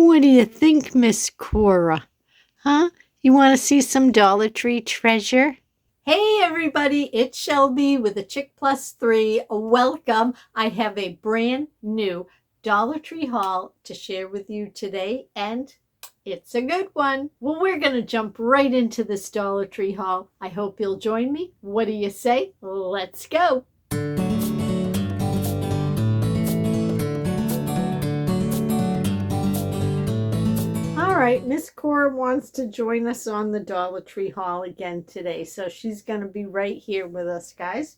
What do you think, Miss Cora? Huh? You want to see some Dollar Tree treasure? Hey everybody, it's Shelby with a Chick Plus 3. Welcome. I have a brand new Dollar Tree haul to share with you today, and it's a good one. Well, we're going to jump right into this Dollar Tree haul. I hope you'll join me. What do you say? Let's go. All right, Miss Cora wants to join us on the Dollar Tree haul again today, so she's going to be right here with us, guys.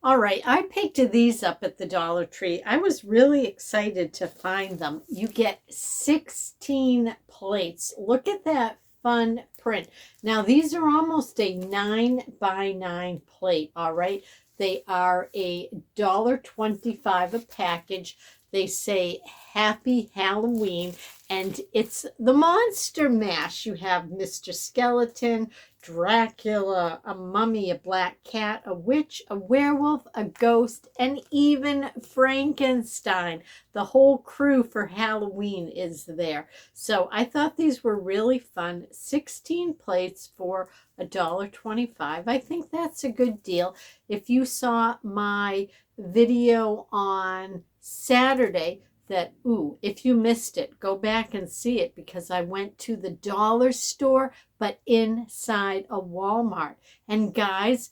All right, I picked these up at the Dollar Tree. I was really excited to find them. You get 16 plates. Look at that fun print. Now, these are almost a 9x9 plate, all right? They are $1.25 a package. They say Happy Halloween, and it's the Monster Mash. You have Mr. Skeleton, Dracula, a mummy, a black cat, a witch, a werewolf, a ghost, and even Frankenstein. The whole crew for Halloween is there. So I thought these were really fun. 16 plates for $1.25. I think that's a good deal. If you saw my video on Saturday, if you missed it, go back and see it, because I went to the dollar store but inside a Walmart. And guys,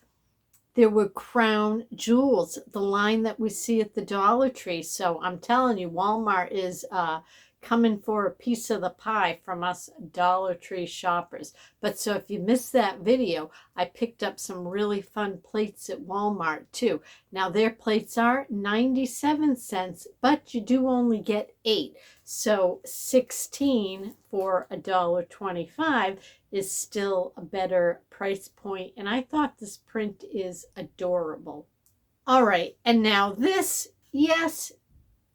there were crown jewels, the line that we see at the Dollar Tree. So I'm telling you, Walmart is coming for a piece of the pie from us Dollar Tree shoppers. But so if you missed that video, I picked up some really fun plates at Walmart too. Now their plates are 97 cents, but you do only get 8. So 16 for $1.25 is still a better price point. And I thought this print is adorable. All right, and now this, yes,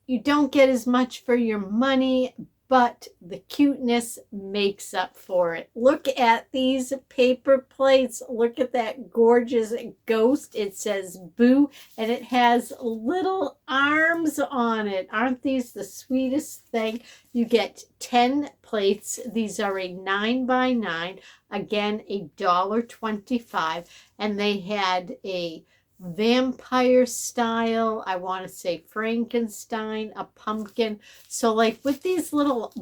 you don't get as much for your money, but the cuteness makes up for it. Look at these paper plates. Look at that gorgeous ghost. It says Boo, and it has little arms on it. Aren't these the sweetest thing? You get 10 plates. These are a 9x9. Again, $1.25. And they had a vampire style, I want to say Frankenstein, a pumpkin. So like with these little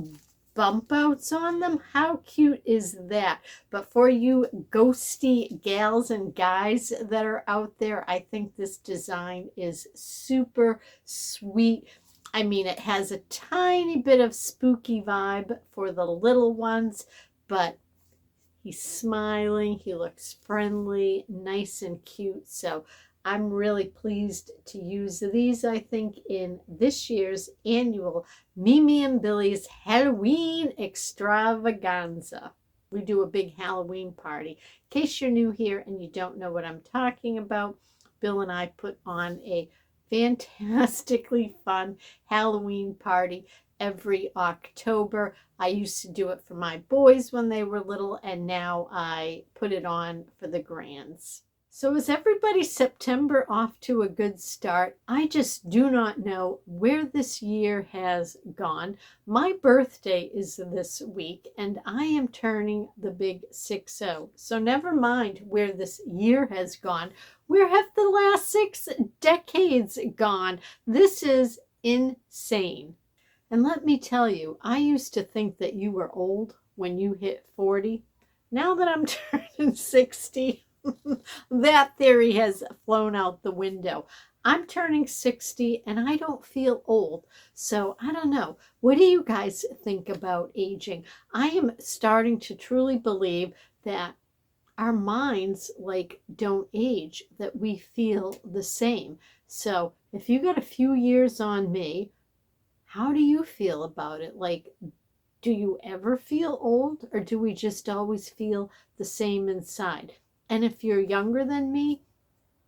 bump outs on them, how cute is that? But for you ghosty gals and guys that are out there, I think this design is super sweet. I mean, it has a tiny bit of spooky vibe for the little ones, but he's smiling, he looks friendly, nice and cute. So I'm really pleased to use these, I think, in this year's annual Mimi and Billy's Halloween extravaganza. We do a big Halloween party. In case you're new here and you don't know what I'm talking about, Bill and I put on a fantastically fun Halloween party every October. I used to do it for my boys when they were little, and now I put it on for the grands. So is everybody's September off to a good start? I just do not know where this year has gone. My birthday is this week, and I am turning the big 60. So never mind where this year has gone. Where have the last 6 decades gone? This is insane. And let me tell you, I used to think that you were old when you hit 40. Now that I'm turning 60, that theory has flown out the window. I'm turning 60 and I don't feel old. So I don't know. What do you guys think about aging? I am starting to truly believe that our minds don't age, that we feel the same. So if you got a few years on me, how do you feel about it? Do you ever feel old, or do we just always feel the same inside? And if you're younger than me,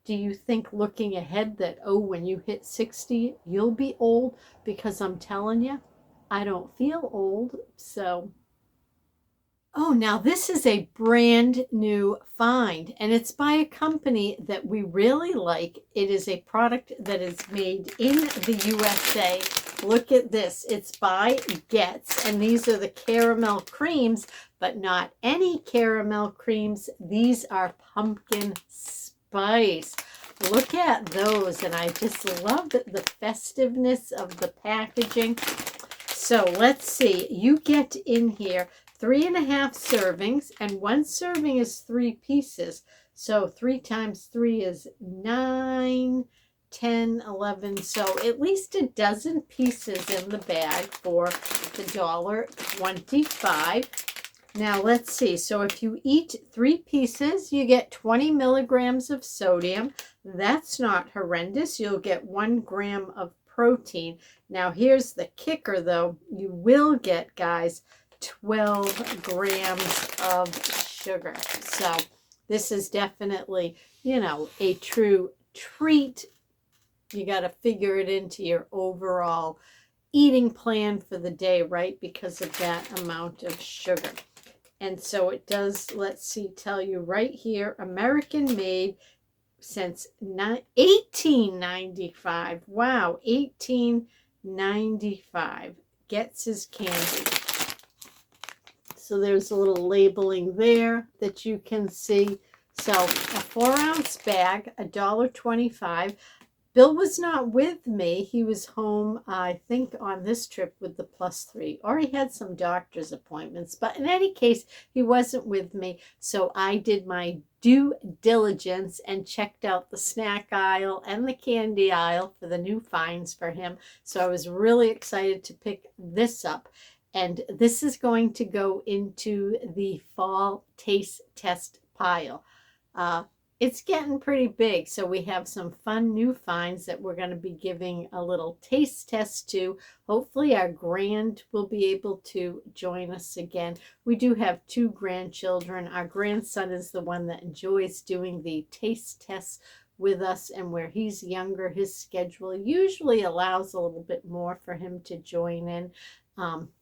do you think looking ahead that, when you hit 60, you'll be old? Because I'm telling you, I don't feel old. So, now this is a brand new find, and it's by a company that we really like. It is a product that is made in the USA. look at this. It's by Gets, and these are the caramel creams, but not any caramel creams. These are pumpkin spice. Look at those, and I just love the festiveness of the packaging. So let's see. You get in here 3.5 servings, and one serving is 3 pieces. So 3 times 3 is 9, 10, 11. So at least a dozen pieces in the bag for the $1.25. Now let's see. So if you eat 3 pieces, you get 20 milligrams of sodium. That's not horrendous. You'll get 1 gram of protein. Now here's the kicker though. You will get, guys, 12 grams of sugar. So this is definitely, you know, a true treat. You got to figure it into your overall eating plan for the day, right? Because of that amount of sugar. And so it does, let's see, tell you right here, American made since 1895. Wow, 1895. Gets his candy. So there's a little labeling there that you can see. So a 4-ounce bag, $1.25. Bill was not with me. He was home, I think, on this trip with the +3, or he had some doctor's appointments. But in any case, he wasn't with me. So I did my due diligence and checked out the snack aisle and the candy aisle for the new finds for him. So I was really excited to pick this up. And this is going to go into the fall taste test pile. It's getting pretty big, so we have some fun new finds that we're going to be giving a little taste test to. Hopefully our grand will be able to join us again. We do have 2 grandchildren. Our grandson is the one that enjoys doing the taste tests with us, and where he's younger, his schedule usually allows a little bit more for him to join in.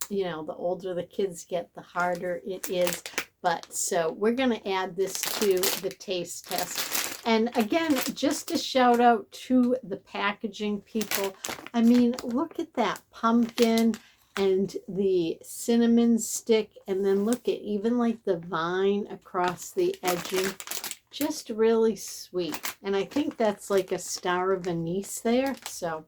You know, the older the kids get, the harder it is. But so we're going to add this to the taste test. And again, just a shout out to the packaging people. I mean, look at that pumpkin and the cinnamon stick. And then look at even like the vine across the edging. Just really sweet. And I think that's like a star of anise there. So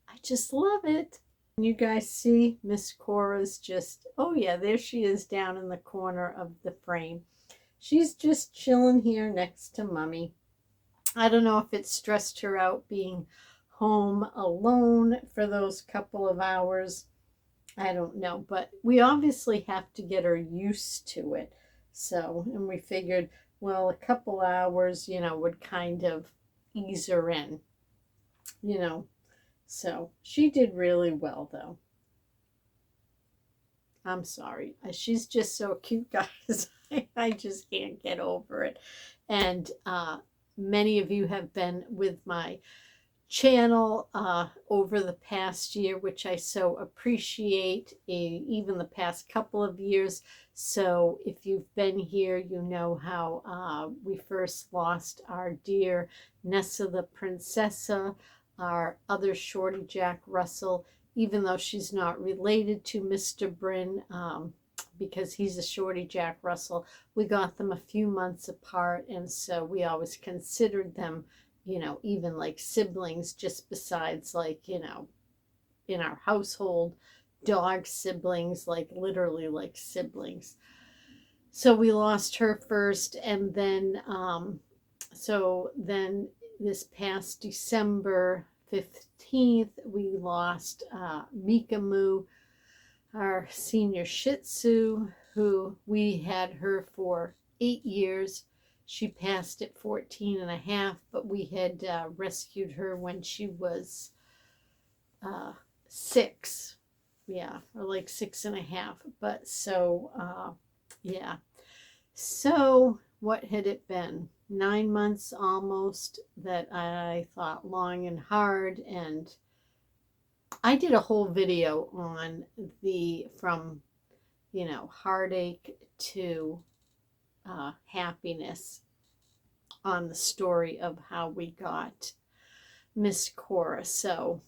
I just love it. You guys see Miss Cora's just, oh yeah, there she is down in the corner of the frame. She's just chilling here next to Mommy. I don't know if it stressed her out being home alone for those couple of hours. I don't know, but we obviously have to get her used to it. So, and we figured, well, a couple hours, you know, would kind of ease her in, you know. So she did really well, though. I'm sorry. She's just so cute, guys. I just can't get over it. And many of you have been with my channel over the past year, which I so appreciate, even the past couple of years. So if you've been here, you know how we first lost our dear Nessa the Princessa, our other Shorty Jack Russell, even though she's not related to Mr. Bryn, because he's a Shorty Jack Russell. We got them a few months apart, and so we always considered them, you know, even like siblings, just besides like, you know, in our household, dog siblings, like literally like siblings. So we lost her first, and then so then this past December 15th, we lost Mika Moo, our senior Shih Tzu, who we had her for 8 years. She passed at 14 and a half, but we had rescued her when she was 6. Yeah, or like 6 and a half. But so, yeah. So what had it been? 9 months almost that I thought long and hard, and I did a whole video on from, you know, heartache to happiness on the story of how we got Miss Cora. So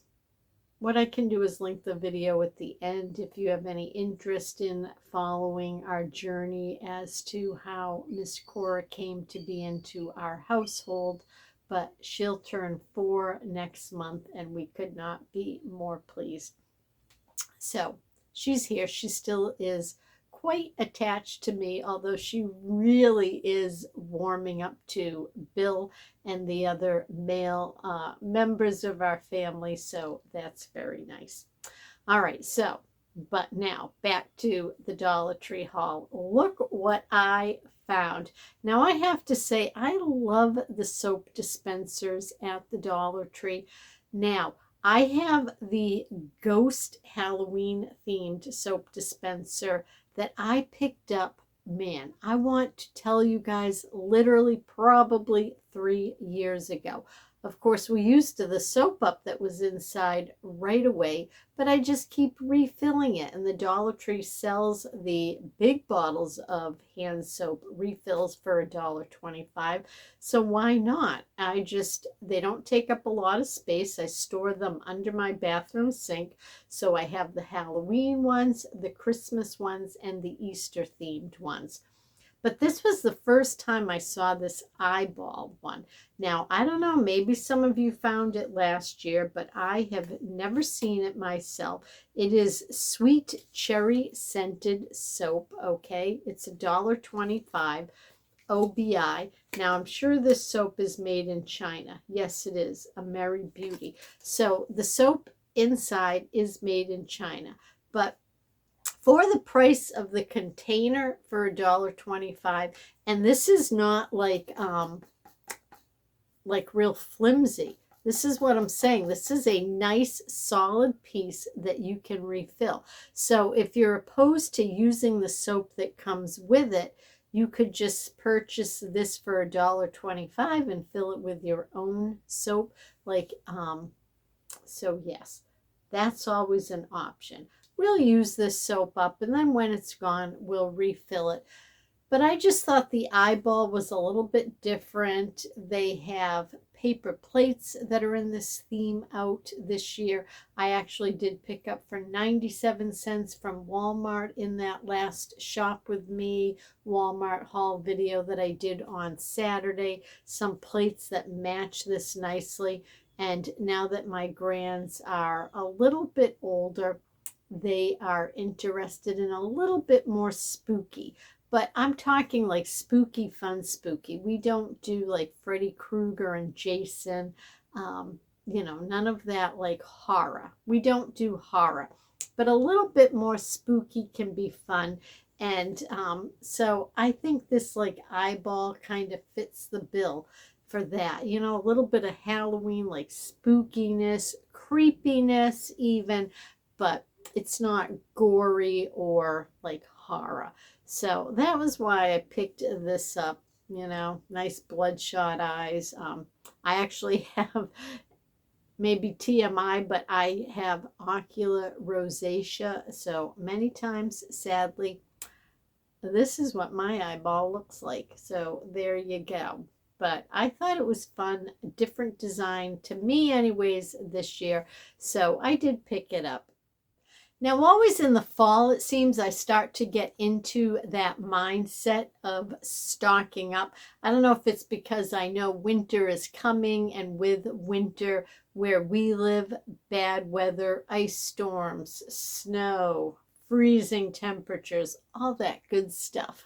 what I can do is link the video at the end if you have any interest in following our journey as to how Miss Cora came to be into our household. But she'll turn 4 next month, and we could not be more pleased. So she's here. She still is quite attached to me, although she really is warming up to Bill and the other male members of our family. So that's very nice. All right. So, but now back to the Dollar Tree haul. Look what I found. Now I have to say, I love the soap dispensers at the Dollar Tree. Now, I have the Ghost Halloween themed soap dispenser that I picked up, man, I want to tell you guys, literally probably 3 years ago. Of course, we used the soap up that was inside right away, but I just keep refilling it. And the Dollar Tree sells the big bottles of hand soap refills for $1.25. So why not? They don't take up a lot of space. I store them under my bathroom sink. So I have the Halloween ones, the Christmas ones, and the Easter themed ones. But this was the first time I saw this eyeball one. Now, I don't know, maybe some of you found it last year, but I have never seen it myself. It is sweet cherry scented soap, okay? It's $1.25 OBI. Now, I'm sure this soap is made in China. Yes, it is, a Merry Beauty. So the soap inside is made in China, but for the price of the container for $1.25, and this is not like real flimsy. This is what I'm saying. This is a nice solid piece that you can refill. So if you're opposed to using the soap that comes with it, you could just purchase this for $1.25 and fill it with your own soap. So yes, that's always an option. We'll use this soap up, and then when it's gone, we'll refill it. But I just thought the eyeball was a little bit different. They have paper plates that are in this theme out this year. I actually did pick up for 97 cents from Walmart in that last Shop With Me Walmart haul video that I did on Saturday. Some plates that match this nicely. And now that my grands are a little bit older, they are interested in a little bit more spooky. But I'm talking like spooky, fun spooky. We don't do like Freddy Krueger and Jason, none of that like horror. We don't do horror. But a little bit more spooky can be fun. And so I think this like eyeball kind of fits the bill for that. A little bit of Halloween, like spookiness, creepiness even, but it's not gory or like horror. So that was why I picked this up, nice bloodshot eyes. I actually have, maybe TMI, but I have ocular rosacea. So many times, sadly, this is what my eyeball looks like. So there you go. But I thought it was fun, a different design to me anyways this year. So I did pick it up. Now, always in the fall, it seems I start to get into that mindset of stocking up. I don't know if it's because I know winter is coming, and with winter, where we live, bad weather, ice storms, snow, freezing temperatures, all that good stuff.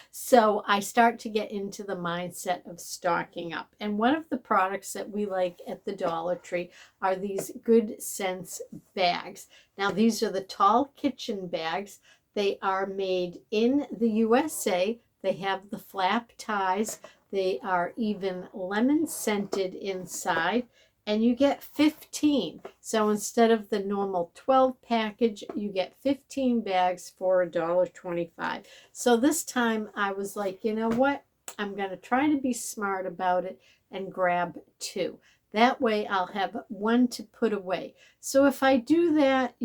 So I start to get into the mindset of stocking up. And one of the products that we like at the Dollar Tree are these Good Sense bags. Now, these are the tall kitchen bags. They are made in the USA. They have the flap ties. They are even lemon scented inside. And you get 15. So instead of the normal 12 package, you get 15 bags for $1.25. So this time I was like, you know what? I'm going to try to be smart about it and grab 2. That way I'll have one to put away. So if I do that,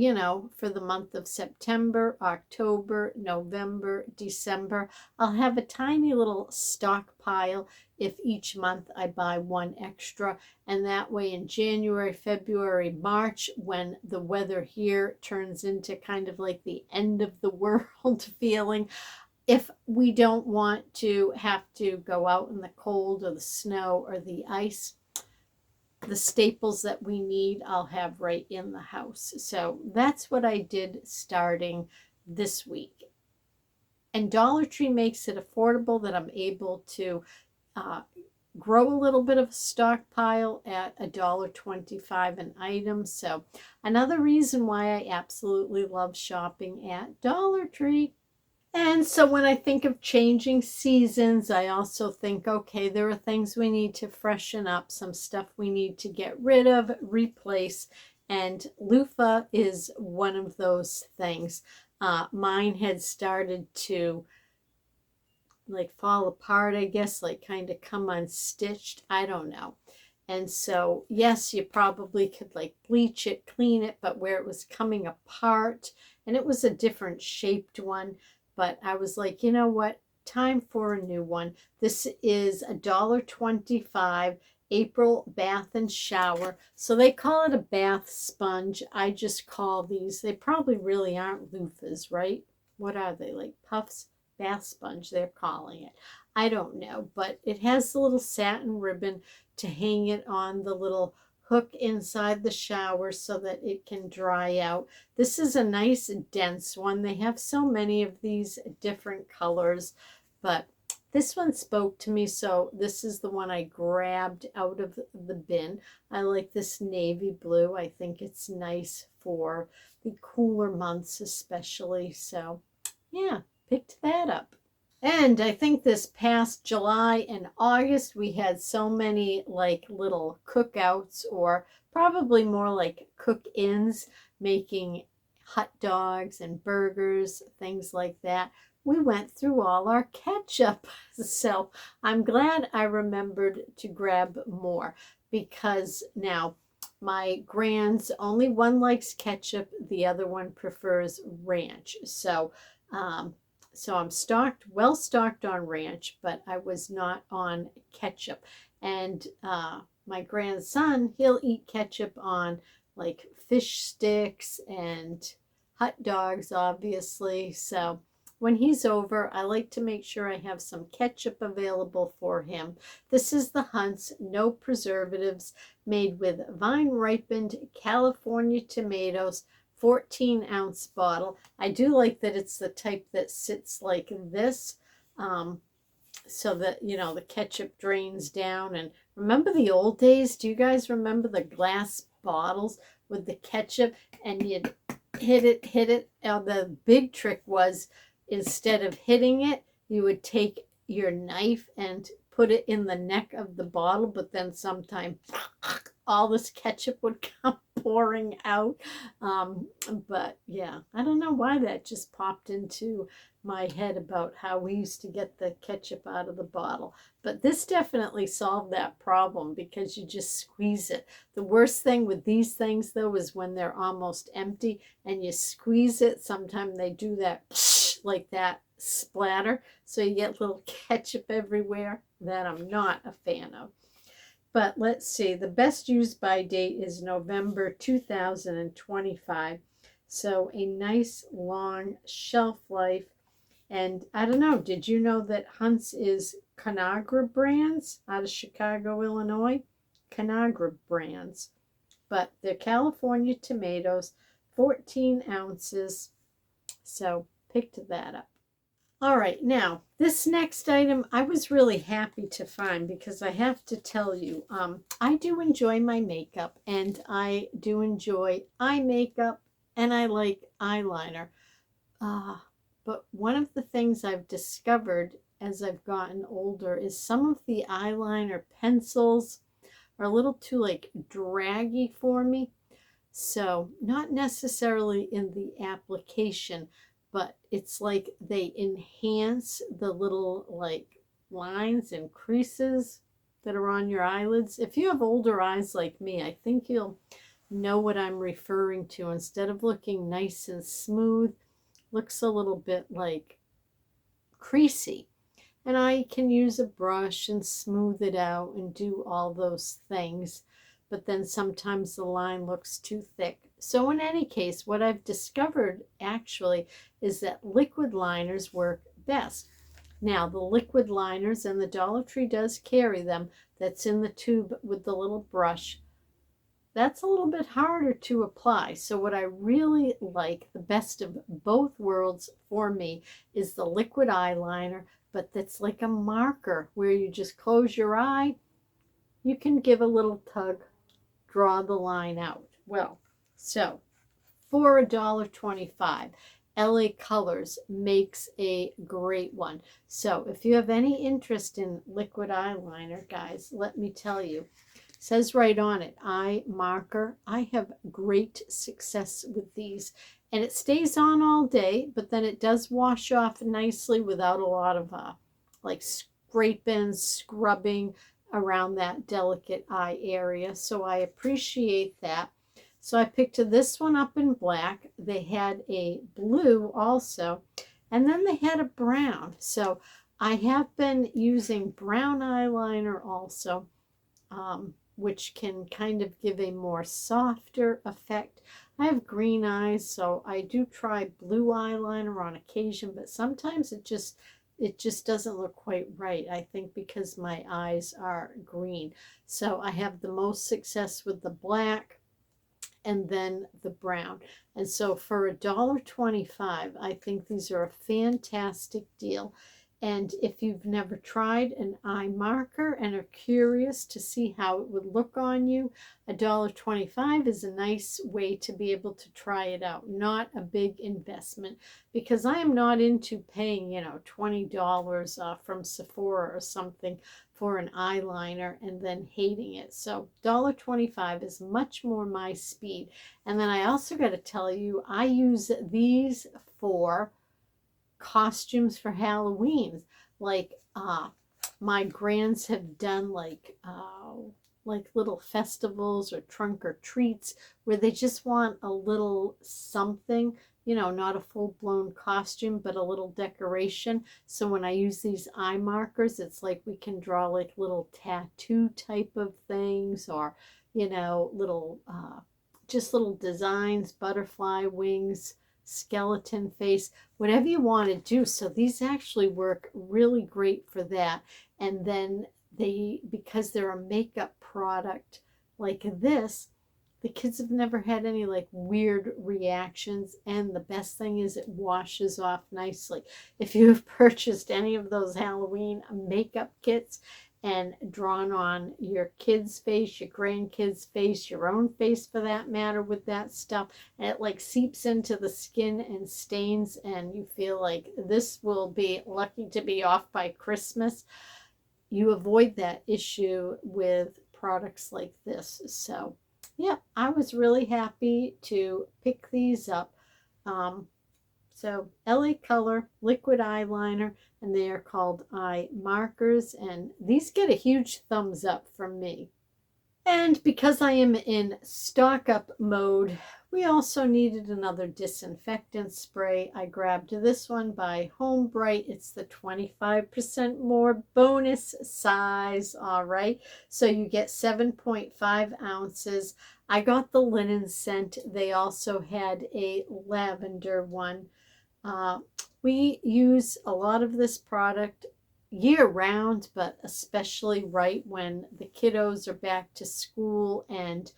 for the month of September, October, November, December, I'll have a tiny little stockpile if each month I buy one extra. And that way in January, February, March, when the weather here turns into kind of like the end of the world feeling, if we don't want to have to go out in the cold or the snow or the ice, the staples that we need I'll have right in the house. So that's what I did starting this week. And Dollar Tree makes it affordable that I'm able to grow a little bit of a stockpile at $1.25 an item. So another reason why I absolutely love shopping at Dollar Tree. And so when I think of changing seasons, I also think, okay, there are things we need to freshen up, some stuff we need to get rid of, replace, and loofah is one of those things. Mine had started to like fall apart, I guess, like kind of come unstitched. I don't know. And so, yes, you probably could like bleach it, clean it, but where it was coming apart, and it was a different shaped one, but I was like, you know what? Time for a new one. This is $1.25 April bath and shower. So they call it a bath sponge. I just call these, they probably really aren't loofahs, right? What are they, like puffs? Bath sponge, they're calling it. I don't know, but it has the little satin ribbon to hang it on the little hook inside the shower so that it can dry out. This is a nice dense one. They have so many of these different colors, but this one spoke to me, so this is the one I grabbed out of the bin. I like this navy blue. I think it's nice for the cooler months especially. So yeah, picked that up. And I think this past July and August, we had so many like little cookouts, or probably more like cook-ins, making hot dogs and burgers, things like that. We went through all our ketchup. So I'm glad I remembered to grab more, because now my grands, only one likes ketchup, the other one prefers ranch. So I'm well stocked on ranch, but I was not on ketchup. And my grandson, he'll eat ketchup on like fish sticks and hot dogs, obviously. So when he's over, I like to make sure I have some ketchup available for him. This is the Hunt's No Preservatives, made with vine ripened California tomatoes, 14-ounce bottle. I do like that it's the type that sits like this, so that, the ketchup drains down. And remember the old days? Do you guys remember the glass bottles with the ketchup, and you'd hit it? The big trick was, instead of hitting it, you would take your knife and put it in the neck of the bottle, but then sometimes all this ketchup would come pouring out. But yeah, I don't know why that just popped into my head about how we used to get the ketchup out of the bottle. But this definitely solved that problem, because you just squeeze it. The worst thing with these things, though, is when they're almost empty and you squeeze it. Sometimes they do that like that splatter, so you get little ketchup everywhere. That I'm not a fan of. But let's see, the best use by date is November 2025. So a nice long shelf life. And I don't know, did you know that Hunt's is Conagra Brands out of Chicago, Illinois? Conagra Brands. But they're California tomatoes, 14 ounces. So picked that up. All right, now this next item I was really happy to find, because I have to tell you, I do enjoy my makeup, and I do enjoy eye makeup, and I like eyeliner. But one of the things I've discovered as I've gotten older is some of the eyeliner pencils are a little too like draggy for me. So not necessarily in the application, but it's like they enhance the little like lines and creases. that are on your eyelids. If you have older eyes like me, I think you'll know what I'm referring to. Instead of looking nice and smooth, looks a little bit like creasy. And I can use a brush and smooth it out and do all those things. But then sometimes the line looks too thick. So in any case, what I've discovered actually is that liquid liners work best. Now, the liquid liners, and the Dollar Tree does carry them, that's in the tube with the little brush, that's a little bit harder to apply. So what I really like, the best of both worlds for me, is the liquid eyeliner, but that's like a marker where you just close your eye, you can give a little tug, draw the line out. Well, so for $1.25, LA Colors makes a great one. So if you have any interest in liquid eyeliner, guys, let me tell you, it says right on it, eye marker. I have great success with these, and it stays on all day, but then it does wash off nicely without a lot of like scraping, scrubbing around that delicate eye area. So I appreciate that. So I picked this one up in black. They had a blue also, and then they had a brown. So I have been using brown eyeliner also, which can kind of give a more softer effect. I have green eyes, so I do try blue eyeliner on occasion, but sometimes it just doesn't look quite right, I think, because my eyes are green. So I have the most success with the black and then the brown. And so for $1.25, I think these are a fantastic deal. And if you've never tried an eye marker and are curious to see how it would look on you, $1.25 is a nice way to be able to try it out. Not a big investment, because I am not into paying, $20 from Sephora or something for an eyeliner and then hating it. So $1.25 is much more my speed. And then I also got to tell you, I use these for costumes for Halloween. Like my grands have done like little festivals or trunk or treats where they just want a little something, not a full-blown costume, but a little decoration. So when I use these eye markers, it's like we can draw like little tattoo type of things, or little just little designs, butterfly wings, skeleton face, whatever you want to do. So these actually work really great for that. And then because they're a makeup product like this, the kids have never had any like weird reactions, and the best thing is it washes off nicely. If you have purchased any of those Halloween makeup kits and drawn on your kid's face, your grandkid's face, your own face for that matter with that stuff, and it like seeps into the skin and stains, and you feel like this will be lucky to be off by Christmas, you avoid that issue with products like this. So yeah, I was really happy to pick these up. So LA Color liquid eyeliner, and they are called eye markers, and these get a huge thumbs up from me. And because I am in stock up mode, we also needed another disinfectant spray. I grabbed this one by Home Bright. It's the 25% more bonus size. All right. So you get 7.5 ounces. I got the linen scent. They also had a lavender one. We use a lot of this product year round, but especially right when the kiddos are back to school and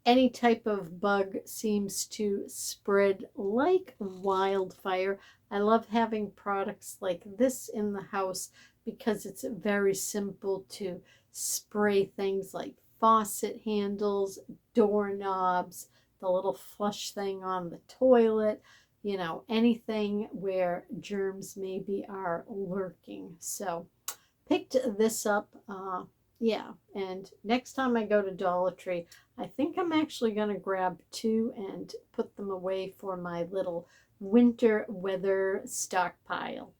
any type of bug seems to spread like wildfire. I love having products like this in the house because it's very simple to spray things like faucet handles, doorknobs, the little flush thing on the toilet, anything where germs maybe are lurking. So picked this up. Yeah, and next time I go to Dollar Tree, I think I'm actually going to grab 2 and put them away for my little winter weather stockpile.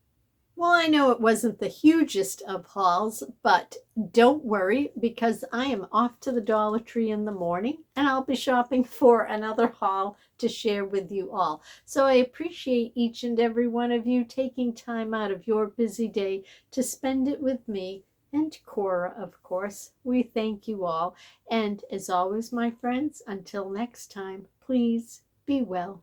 Well, I know it wasn't the hugest of hauls, but don't worry because I am off to the Dollar Tree in the morning and I'll be shopping for another haul to share with you all. So I appreciate each and every one of you taking time out of your busy day to spend it with me and Cora, of course. We thank you all. And as always, my friends, until next time, please be well.